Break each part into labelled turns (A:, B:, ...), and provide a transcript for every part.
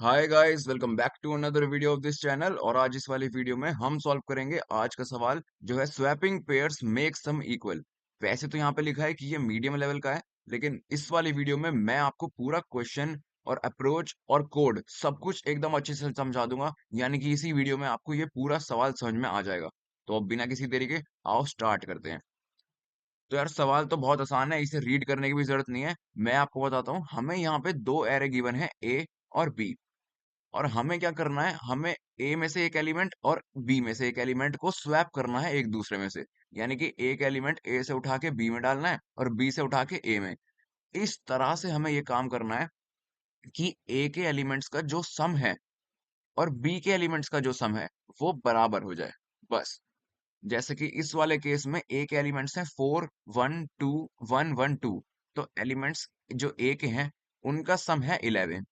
A: Hi guys, welcome back to another video of this channel. और आज इस वाली वीडियो में हम सॉल्व करेंगे आज का सवाल जो है swapping pairs make sum equal. वैसे तो यहाँ पे लिखा है कि ये मीडियम लेवल का है, लेकिन इस वाली वीडियो में मैं आपको पूरा क्वेश्चन और अप्रोच और कोड सब कुछ एकदम अच्छे से समझा दूंगा। यानी कि इसी वीडियो में आपको ये पूरा सवाल समझ में आ जाएगा। तो अब बिना किसी देरी के आओ स्टार्ट करते हैं। तो यार सवाल तो बहुत आसान है, इसे रीड करने की भी जरूरत नहीं है। मैं आपको बताता हूँ, हमें यहाँ पे दो एरे गिवन है, ए और बी। और हमें क्या करना है, हमें ए में से एक एलिमेंट और बी में से एक एलिमेंट को स्वैप करना है एक दूसरे में से। यानी कि एक एलिमेंट ए से उठा के बी में डालना है और बी से उठा के ए में। इस तरह से हमें ये काम करना है कि ए के एलिमेंट्स का जो सम है और बी के एलिमेंट्स का जो सम है वो बराबर हो जाए। बस। जैसे कि इस वाले केस में ए के एलिमेंट्स हैं 4 1 2 1 1 2। तो एलिमेंट्स जो ए के हैं उनका सम है 11।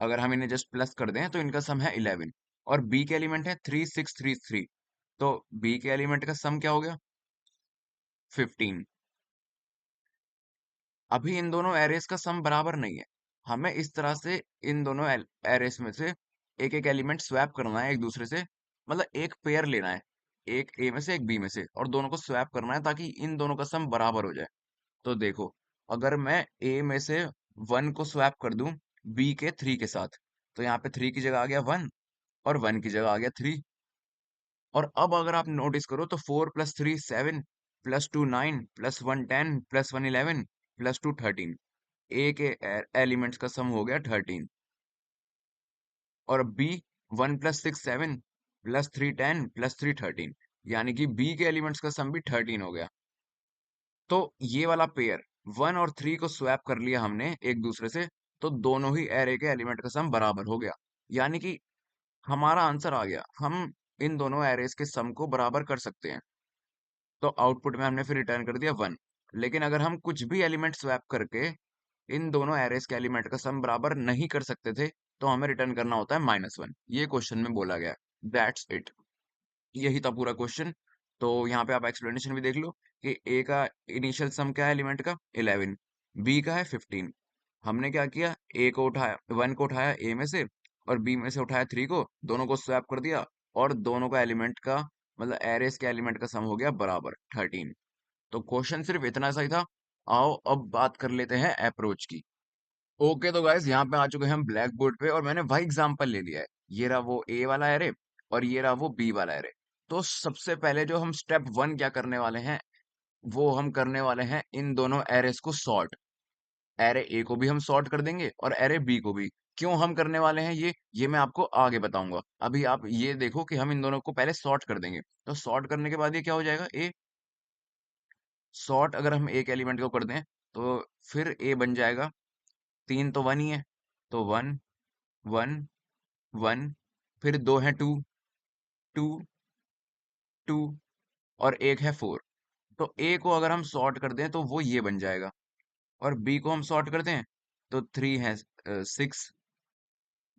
A: अगर हम इन्हें जस्ट प्लस कर दें तो इनका सम है 11। और बी के एलिमेंट है 3 6 3 3। तो बी के एलिमेंट का सम क्या हो गया, 15। अभी इन दोनों एरेस का सम बराबर नहीं है। हमें इस तरह से इन दोनों एरेस में से एक एक एलिमेंट स्वैप करना है एक दूसरे से। मतलब एक पेयर लेना है, एक ए में से एक बी में से, और दोनों को स्वैप करना है ताकि इन दोनों का सम बराबर हो जाए। तो देखो, अगर मैं ए में से 1 को स्वैप कर दूं बी के 3 के साथ, तो यहाँ पे 3 की जगह आ गया 1 और 1 की जगह आ गया 3। और अब अगर आप नोटिस करो तो 4 + 3 7 +2 9 +1 10 +1 11 +2 13। ए के एलिमेंट्स का सम हो गया 13। और बी 1 + 6 7 +3 10 +3 13। यानी कि बी के एलिमेंट्स का सम भी 13 हो गया। तो ये वाला पेयर 1 और 3 को स्वैप कर लिया हमने एक दूसरे से, तो दोनों ही एरे के एलिमेंट का सम बराबर हो गया। यानी कि हमारा आंसर आ गया, हम इन दोनों एरेस के सम को बराबर कर सकते हैं। तो आउटपुट में हमने फिर रिटर्न कर दिया 1। लेकिन अगर हम कुछ भी एलिमेंट स्वैप करके इन दोनों एरेस के एलिमेंट का सम बराबर नहीं कर सकते थे, तो हमें रिटर्न करना होता है -1। ये क्वेश्चन में बोला गया। That's it. यही था पूरा क्वेश्चन। तो यहाँ पे आप एक्सप्लेनेशन भी देख लो कि ए का इनिशियल सम क्या है एलिमेंट का, 11। बी का है 15। हमने क्या किया, ए को उठाया, 1 को उठाया ए में से और बी में से उठाया 3 को, दोनों को स्वैप कर दिया। और दोनों का एलिमेंट का मतलब एरेस के एलिमेंट का सम हो गया बराबर 13। तो क्वेश्चन सिर्फ इतना सा ही था। आओ अब बात कर लेते हैं अप्रोच की। ओके, तो गाइस यहाँ पे आ चुके हैं हम ब्लैक बोर्ड पे और मैंने वही एग्जांपल ले लिया है। ये रहा वो ए वाला एरे और ये रहा वो बी वाला एरे। तो सबसे पहले जो हम स्टेप 1 क्या करने वाले हैं, वो हम करने वाले हैं इन दोनों एरेस को सॉर्ट। एरे ए को भी हम सॉर्ट कर देंगे और एरे बी को भी। क्यों हम करने वाले हैं ये मैं आपको आगे बताऊंगा। अभी आप ये देखो कि हम इन दोनों को पहले सॉर्ट कर देंगे। तो सॉर्ट करने के बाद ये क्या हो जाएगा, ए सॉर्ट अगर हम एक एलिमेंट को कर दें तो फिर ए बन जाएगा, 3 तो 1 ही है, तो 1 1 1। फिर दो है 2 2 2 और एक है 4। तो ए को अगर हम सॉर्ट कर दें तो वो ये बन जाएगा। और बी को हम सॉर्ट कर दें तो 3 है 6।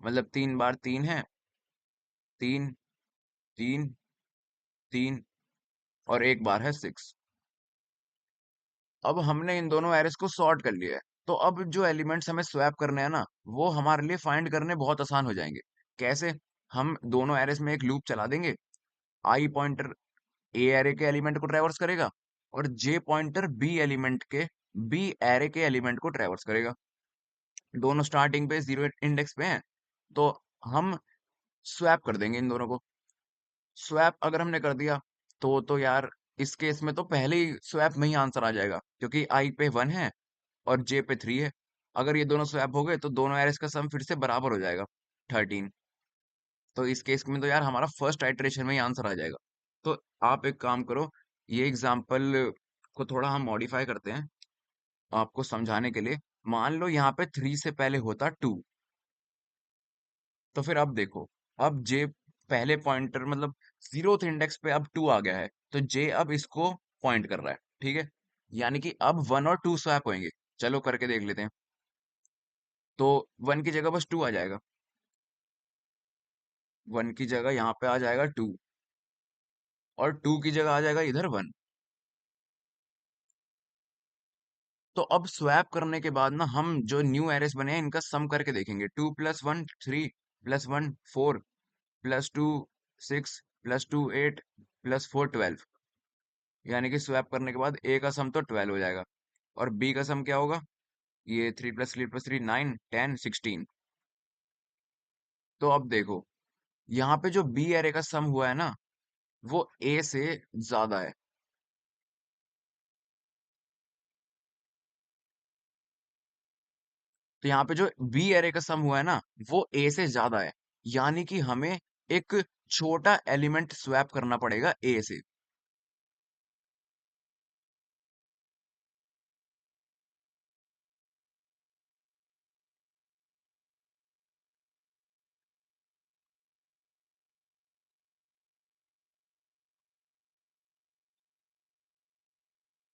A: मतलब 3 बार 3 है, 3 3 3 और एक बार है 6। अब हमने इन दोनों एरेस को सॉर्ट कर लिया है। तो अब जो एलिमेंट्स हमें स्वैप करने हैं ना, वो हमारे लिए फाइंड करने बहुत आसान हो जाएंगे। कैसे? हम दोनों एरेस में एक लूप चला देंगे। आई पॉइंटर ए एरे के एलिमेंट को ट्रैवर्स करेगा और जे पॉइंटर बी एलिमेंट के बी एरे के एलिमेंट को ट्रैवर्स करेगा। दोनों स्टार्टिंग पे 0 इंडेक्स पे हैं। तो हम स्वैप कर देंगे इन दोनों को। स्वैप अगर हमने कर दिया तो यार इस केस में तो पहले ही स्वैप में ही आंसर आ जाएगा, क्योंकि आई पे 1 है और जे पे 3 है। अगर ये दोनों स्वैप हो गए तो दोनों एरेस का सम फिर से बराबर हो जाएगा, 13। तो इस केस में तो यार हमारा फर्स्ट आइटरेशन में ही आंसर आ जाएगा। तो आप एक काम करो, ये एग्जाम्पल को थोड़ा हम मॉडिफाई करते हैं आपको समझाने के लिए। मान लो यहाँ पे 3 से पहले होता 2। तो फिर अब देखो, अब जे पहले पॉइंटर मतलब 0th इंडेक्स पे अब 2 आ गया है, तो जे अब इसको पॉइंट कर रहा है, ठीक है। यानी कि अब 1 और 2 स्वैप होंगे। चलो करके देख लेते हैं। तो 1 की जगह बस 2 आ जाएगा, 1 की जगह यहाँ पे आ जाएगा 2 और 2 की जगह आ जाएगा इधर 1। तो अब स्वैप करने के बाद ना हम जो न्यू एरेस बने हैं इनका सम करके देखेंगे। 2 + 1 3 +1 4 +2 6 +2 8 +4 12। यानी कि स्वैप करने के बाद ए का सम तो 12 हो जाएगा, और बी का सम क्या होगा? ये 3 + 3 + 3 9 10 16। तो अब देखो, यहाँ पे जो बी एरे का सम हुआ है ना, वो ए से ज्यादा है। तो यहाँ पे जो बी एरे का सम हुआ है ना, वो ए से ज्यादा है। यानी कि हमें एक छोटा एलिमेंट स्वैप करना पड़ेगा ए से।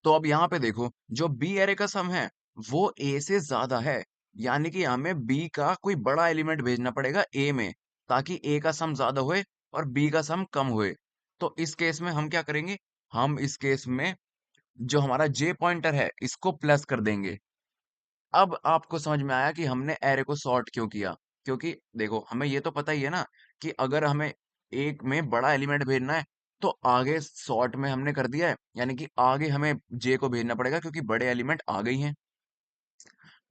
A: तो अब यहाँ पे देखो, जो बी एरे का सम है वो ए से ज्यादा है। यानी कि हमें बी का कोई बड़ा एलिमेंट भेजना पड़ेगा ए में, ताकि ए का सम ज्यादा होए और बी का सम कम होए। तो इस केस में हम क्या करेंगे? हम इस केस में जो हमारा जे पॉइंटर है इसको प्लस कर देंगे। अब आपको समझ में आया कि हमने एरे को सॉर्ट क्यों किया। क्योंकि देखो, हमें ये तो पता ही है ना कि अगर हमें एक में बड़ा एलिमेंट भेजना है तो आगे सॉर्ट में हमने कर दिया है, यानी कि आगे हमें जे को भेजना पड़ेगा क्योंकि बड़े एलिमेंट आ गई हैं।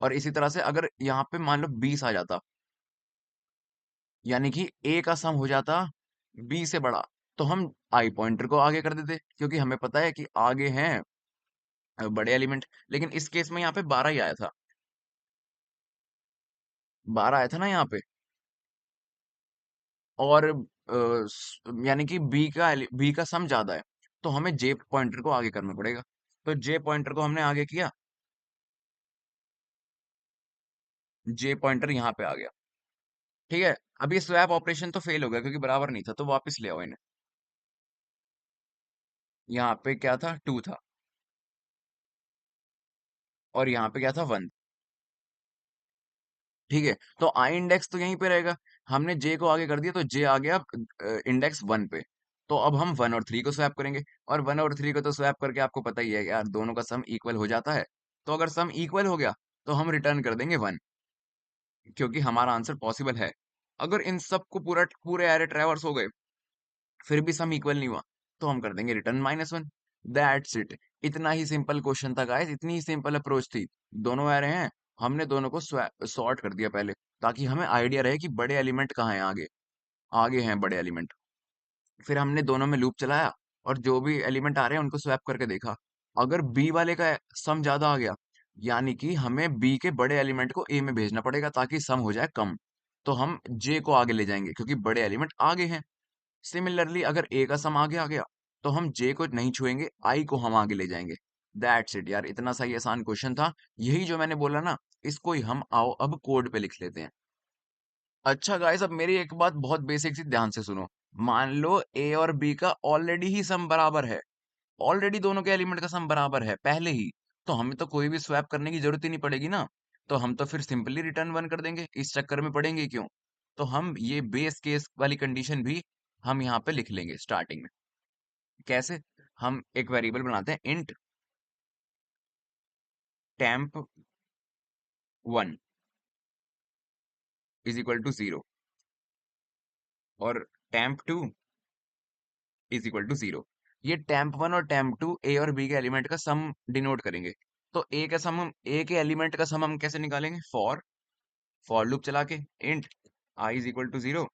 A: और इसी तरह से अगर यहाँ पे मान लो 20 आ जाता, यानी कि ए का सम हो जाता बी से बड़ा, तो हम आई पॉइंटर को आगे कर देते क्योंकि हमें पता है कि आगे हैं बड़े एलिमेंट। लेकिन इस केस में यहाँ पे 12 ही आया था, 12 आया था ना यहाँ पे। और यानी कि बी का सम ज्यादा है, तो हमें जे पॉइंटर को आगे करना पड़ेगा। तो जे पॉइंटर को हमने आगे किया, जे पॉइंटर यहाँ पे आ गया। ठीक है। अब ये स्वैप ऑपरेशन तो फेल हो गया क्योंकि बराबर नहीं था, तो वापस ले आओ इन्हें। यहाँ पे क्या था? 2 था, और यहाँ पे क्या था? 1। ठीक है। तो आई इंडेक्स तो यहीं पे रहेगा। हमने जे को आगे कर दिया तो जे आ गया इंडेक्स 1 पे। तो अब हम 1 और 3 को स्वैप करेंगे, और 1 और 3 को तो स्वैप करके आपको पता ही है यार, दोनों का सम इक्वल हो जाता है। तो अगर सम इक्वल हो गया तो हम रिटर्न कर देंगे 1, क्योंकि हमारा आंसर पॉसिबल है। अगर इन सबको पूरे एरे ट्रैवर्स हो गए फिर भी सम इक्वल नहीं हुआ, तो हम कर देंगे रिटर्न -1। That's it. इतना ही सिंपल क्वेश्चन था गाइस, इतनी ही सिंपल अप्रोच थी। दोनों एरे हैं, हमने दोनों को सॉर्ट कर दिया पहले, ताकि हमें आइडिया रहे कि बड़े एलिमेंट कहाँ हैं आगे। आगे हैं बड़े एलिमेंट। फिर हमने दोनों में लूप चलाया, और जो भी एलिमेंट आ रहे हैं उनको स्वैप करके देखा। अगर बी वाले का सम ज्यादा आ गया, यानी कि हमें बी के बड़े एलिमेंट को ए में भेजना पड़ेगा ताकि सम हो जाए कम। तो हम जे को आगे ले जाएंगे क्योंकि बड़े एलिमेंट आगे हैं। सिमिलरली अगर ए का सम आगे आ गया तो हम जे को नहीं छुएंगे, आई को हम आगे ले जाएंगे। दैट्स इट यार, इतना सही आसान क्वेश्चन था। यही जो मैंने बोला ना, इसको ही हम आओ अब कोड पे लिख लेते हैं। अच्छा गाइस, अब मेरी एक बात बहुत बेसिक सी ध्यान से सुनो। मान लो ए और बी का ऑलरेडी ही सम बराबर है, ऑलरेडी दोनों के एलिमेंट का सम बराबर है पहले ही, तो हमें तो कोई भी स्वैप करने की जरूरत ही नहीं पड़ेगी ना। तो हम तो फिर सिंपली रिटर्न 1 कर देंगे, इस चक्कर में पड़ेंगे क्यों। तो हम ये बेस केस वाली कंडीशन भी हम यहाँ पे लिख लेंगे स्टार्टिंग में। कैसे? हम एक वेरिएबल बनाते हैं, int temp 1 is equal to 0, और टेम्प 2 इज इक्वल टू 0। ये टेम्प 1 और टेम्प 2 ए और बी के एलिमेंट का सम डिनोट करेंगे। तो ए का सम हम ए के एलिमेंट का सम हम कैसे निकालेंगे? फॉर लूप चला के, int i is equal to 0,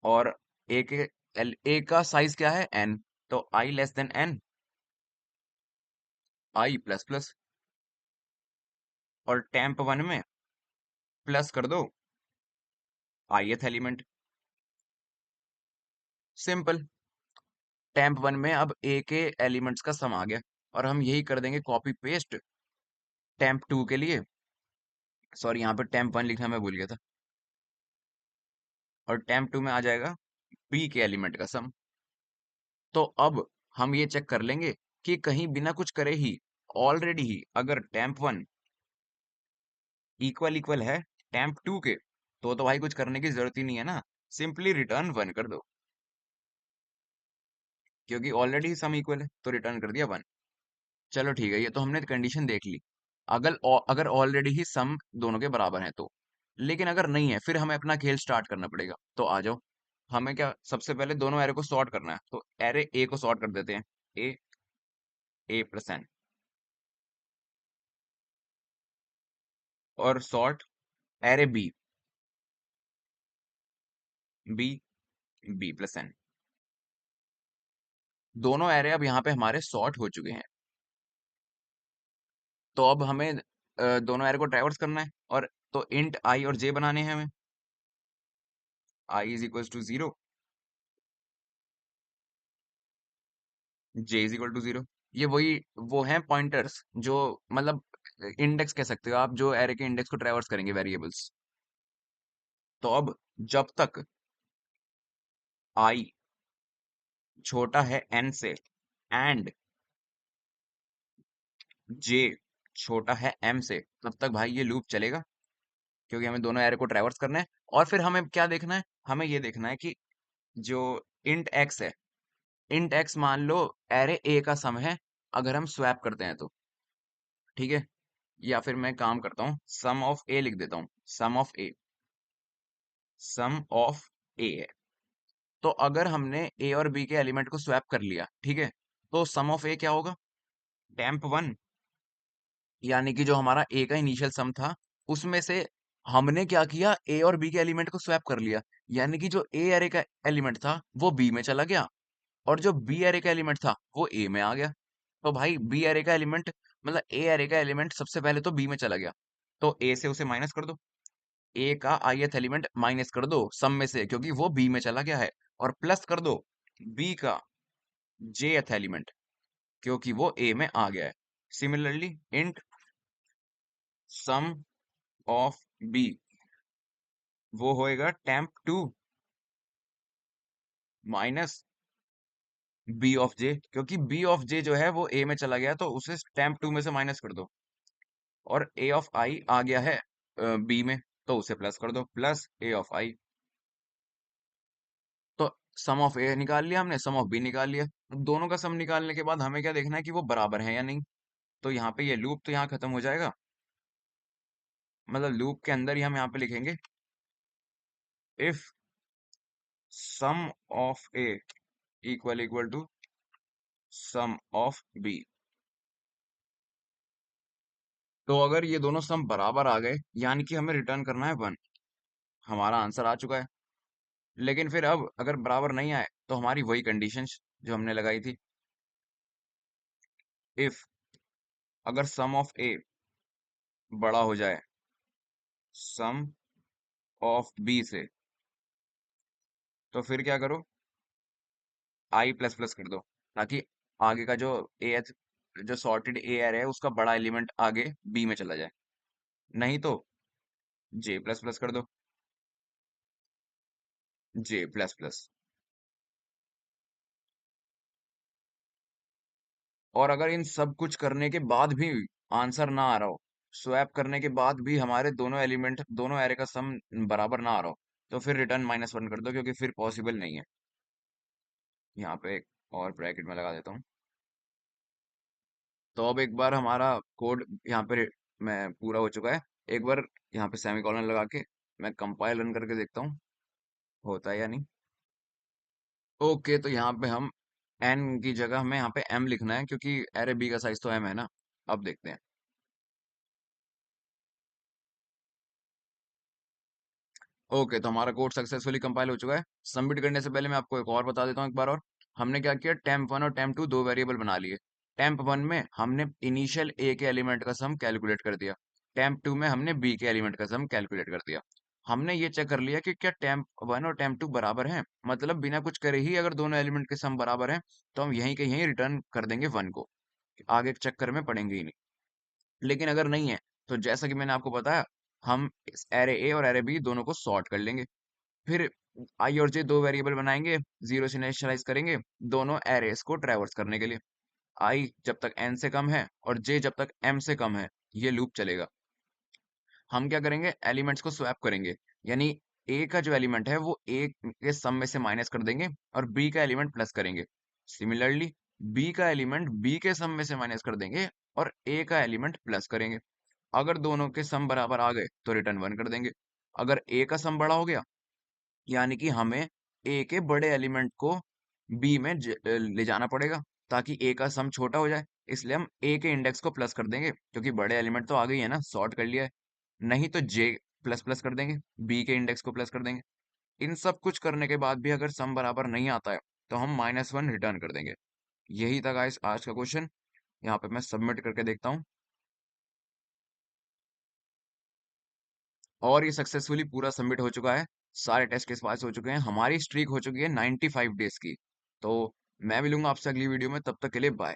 A: और ए के ए का साइज क्या है? एन। तो आई लेस देन एन, आई प्लस प्लस, और टेम्प 1 में प्लस कर दो ith एलिमेंट। सिंपल। टेम्प 1 में अब ए के एलिमेंट्स का सम आ गया, और हम यही कर देंगे कॉपी पेस्ट टेम्प 2 के लिए। सॉरी, यहाँ पे टेम्प 1 लिखना मैं भूल गया था। और टेम्प 2 में आ जाएगा बी के एलिमेंट का सम। तो अब हम ये चेक कर लेंगे कि कहीं बिना कुछ करे ही ऑलरेडी ही अगर टेम्प 1 इक्वल इक्वल है टेम्प 2 के, तो भाई कुछ करने की जरूरत ही नहीं है ना, सिंपली रिटर्न 1 कर दो, क्योंकि ऑलरेडी सम इक्वल है तो रिटर्न कर दिया 1। चलो ठीक है, ये तो हमने कंडीशन देख ली। अगर ऑलरेडी ही सम दोनों के बराबर हैं तो। लेकिन अगर नहीं है, फिर हमें अपना खेल स्टार्ट करना पड़ेगा। तो आ जाओ। हमें क्या, सबसे पहले दोनों एरे को सॉर्ट करना है, तो एरे ए को सॉर्ट कर देते हैं। ए, ए प्लस एन, और sort array b, b, b plus n. दोनों एरे अब यहाँ पे हमारे सॉर्ट हो चुके हैं। तो अब हमें दोनों एरे को ट्रैवर्स करना है, और तो इंट आई और जे बनाने हैं हमें। I is equal to 0, J is equal to 0। ये वही, वो हैं पॉइंटर्स जो, मतलब इंडेक्स कह सकते हो आप, जो एरे के इंडेक्स को ट्रैवर्स करेंगे वेरिएबल्स। तो अब जब तक आई छोटा है एन से, एंड जे छोटा है एम से, तब तक भाई ये लूप चलेगा, क्योंकि हमें दोनों एरे को ट्रैवर्स करना है। और फिर हमें क्या देखना है, हमें ये देखना है कि जो इंट एक्स है, इंट एक्स मान लो एरे ए का सम है, अगर हम स्वैप करते हैं तो। ठीक है, या फिर मैं काम करता हूँ, सम ऑफ ए लिख देता हूँ। सम ऑफ ए, सम ऑफ ए है। तो अगर हमने ए और बी के एलिमेंट को स्वैप कर लिया, ठीक है, तो सम ऑफ ए क्या होगा, टेम्प वन। यानी कि जो हमारा ए का इनिशियल सम था, उसमें से हमने क्या किया, ए और बी के एलिमेंट को स्वैप कर लिया। यानी कि जो ए एरे का एलिमेंट था वो बी में चला गया, और जो बी एरे का एलिमेंट था वो ए में आ गया। तो भाई बी एरे का एलिमेंट, मतलब ए एरे का एलिमेंट सबसे पहले तो बी में चला गया, तो ए से उसे माइनस कर दो। ए का ith एलिमेंट माइनस कर दो सम में से, क्योंकि वो बी में चला गया है, और प्लस कर दो बी का jth एलिमेंट, क्योंकि वो ए में आ गया है। सिमिलरली इंट सम ऑफ बी, वो होएगा टेम्प टू माइनस बी ऑफ जे, क्योंकि बी ऑफ जे जो है वो ए में चला गया, तो उसे टेम्प टू में से माइनस कर दो। और ए ऑफ आई आ गया है बी में, तो उसे प्लस कर दो, प्लस ए ऑफ आई। तो सम ऑफ ए निकाल लिया हमने, सम ऑफ बी निकाल लिया। दोनों का सम निकालने के बाद हमें क्या देखना है कि वो बराबर है या नहीं। तो यहाँ पे ये लूप तो यहाँ खत्म हो जाएगा, मतलब लूप के अंदर ही हम यहाँ पे लिखेंगे, if sum of a equal equal to sum of b. तो अगर ये दोनों सम बराबर आ गए, यानी कि हमें रिटर्न करना है 1, हमारा आंसर आ चुका है। लेकिन फिर अब अगर बराबर नहीं आए, तो हमारी वही कंडीशन जो हमने लगाई थी, इफ अगर सम ऑफ ए बड़ा हो जाए सम ऑफ बी से, तो फिर क्या करो, आई प्लस प्लस कर दो, ताकि आगे का जो ए, जो सॉर्टेड ए एरे है उसका बड़ा एलिमेंट आगे बी में चला जाए। नहीं तो जे प्लस प्लस कर दो, जे प्लस प्लस। और अगर इन सब कुछ करने के बाद भी आंसर ना आ रहा हो, स्वैप करने के बाद भी हमारे दोनों एलिमेंट, दोनों एरे का सम बराबर ना आ रहा हो, तो फिर रिटर्न -1 कर दो, क्योंकि फिर पॉसिबल नहीं है। यहाँ पे एक और ब्रैकेट में लगा देता हूँ। तो अब एक बार हमारा कोड यहाँ पे मैं पूरा हो चुका है। एक बार यहाँ पे सेमीकोलन लगा के मैं कंपाइल रन करके देखता हूँ होता है या नहीं। ओके, तो यहाँ पे हम एन की जगह हमें यहाँ पे एम लिखना है, क्योंकि एरे बी का साइज तो एम है ना। अब देखते हैं। ओके, तो हमारा कोड सक्सेसफुली कंपाइल हो चुका है। सबमिट करने से पहले मैं आपको एक और बता देता हूँ एक बार और। हमने क्या किया, टेम्प वन और टेम्प टू दो वेरिएबल बना लिए। टेम्प वन में हमने इनिशियल ए के एलिमेंट का सम कैलकुलेट कर दिया, टेम्प टू में हमने बी के एलिमेंट का सम कैलकुलेट कर दिया। हमने ये चेक कर लिया कि क्या टेम्प वन और टेम्प टू बराबर हैं, मतलब बिना कुछ करे ही अगर दोनों एलिमेंट के सम बराबर हैं, तो हम यहीं के यहीं रिटर्न कर देंगे 1 को, आगे के चक्कर में पड़ेंगे ही नहीं। लेकिन अगर नहीं है, तो जैसा कि मैंने आपको बताया, हम इस एरे ए और एरे बी दोनों को सॉर्ट कर लेंगे। फिर आई और जे दो वेरिएबल बनाएंगे, जीरो से इनिशियलाइज करेंगे दोनों एरेस को ट्रैवर्स करने के लिए। आई जब तक एन से कम है और जे जब तक एम से कम है, ये लूप चलेगा। हम क्या करेंगे, एलिमेंट्स को स्वैप करेंगे, यानी ए का जो एलिमेंट है वो ए के सम में से माइनस कर देंगे, और बी का एलिमेंट प्लस करेंगे। सिमिलरली बी का एलिमेंट बी के सम में से माइनस कर देंगे और ए का एलिमेंट प्लस करेंगे। अगर दोनों के सम बराबर आ गए तो रिटर्न 1 कर देंगे। अगर ए का सम बड़ा हो गया, यानी कि हमें ए के बड़े एलिमेंट को बी में ले जाना पड़ेगा ताकि ए का सम छोटा हो जाए, इसलिए हम ए के इंडेक्स को प्लस कर देंगे क्योंकि बड़े एलिमेंट तो आ गई है ना, सॉर्ट कर लिया है। नहीं तो जे प्लस प्लस कर देंगे, बी के इंडेक्स को प्लस कर देंगे। इन सब कुछ करने के बाद भी अगर सम बराबर नहीं आता है तो हम -1 रिटर्न कर देंगे। यही था गाइस आज का क्वेश्चन। यहाँ पे मैं सबमिट करके देखता हूँ और ये सक्सेसफुली पूरा सबमिट हो चुका है। सारे टेस्ट केस पास हो चुके हैं, हमारी स्ट्रीक हो चुकी है 95 डेज की। तो मैं मिलूंगा आपसे अगली वीडियो में, तब तक के लिए बाय।